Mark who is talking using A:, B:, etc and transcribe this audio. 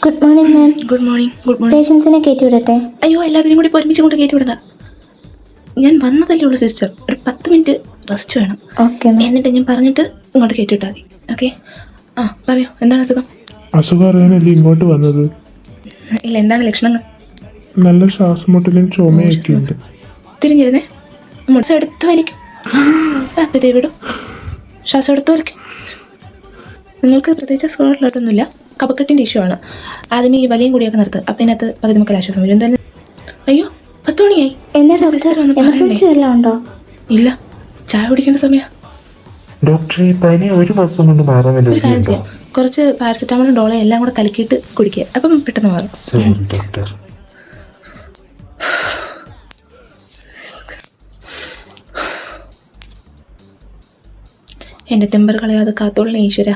A: Good morning ma'am.
B: Good morning. Good morning.
A: പേഷ്യൻസിനെ കയറ്റി വിടട്ടെ?
B: അയ്യോ, എല്ലാത്തിനും കൂടി ഒരുമിച്ച് കൊണ്ട് കയറ്റി വിടണ്ട. ഞാൻ വന്നതല്ലേ ഉള്ളൂ സിസ്റ്റർ, ഒരു 10 മിനിറ്റ് റെസ്റ്റ് വേണം.
A: Okay ma'am.
B: എന്നിട്ട് ഞാൻ പറഞ്ഞിട്ട് ഇങ്ങോട്ട് കയറ്റി വിട്ടാൽ മതി. ഓക്കെ? ആ പറയൂ, എന്താണ് അസുഖം?
C: അസുഖം അറിയാനല്ലേ ഇങ്ങോട്ട് വന്നത്?
B: ഇല്ല, എന്താണ് ലക്ഷണങ്ങൾ?
C: നല്ല ശ്വാസമുട്ടലും ചുമയൊക്കെ ഉണ്ട്.
B: തിരിഞ്ഞിരുന്നേ, മുടിച്ച എടുത്ത് വലിക്കും. ഇതേ വിടും, ശ്വാസം എടുത്ത് വലിക്കും. നിങ്ങൾക്ക് പ്രത്യേകിച്ച് അസുഖങ്ങളൊന്നുമില്ല, കഫക്കെട്ടിൻ്റെ ഇഷ്യൂ ആണ്. ആദ്യം ഈ വലിയും കൂടിയൊക്കെ നിർത്തുക, അപ്പം ഇതിനകത്ത് പകുതി മുക്കാൽ ആശ്വാസം വരും. എന്തായാലും അയ്യോ 10 മണിയായി.
A: എന്താ
B: സിസ്റ്റർ
A: ഡോക്ടർ,
B: ഒന്ന് പറയണ്ടേ?
A: എമർജൻസി വല്ലതും ഉണ്ടോ?
B: ഇല്ല, ചായ കുടിക്കേണ്ട സമയം.
C: ഡോക്ടറെ, പനി ഒരു മാസം കൊണ്ട് മാറാൻ
B: ഒരു കാര്യം ചെയ്യാം, കുറച്ച് പാരസെറ്റാമോളും ഡോളയും എല്ലാം കൂടെ കലക്കിയിട്ട് കുടിക്കുക, അപ്പം പെട്ടെന്ന് മാറും.
C: ഡോക്ടർ.
B: എൻ്റെ ടെമ്പർ കളയാതെ കാത്തോളണേ ഈശ്വര.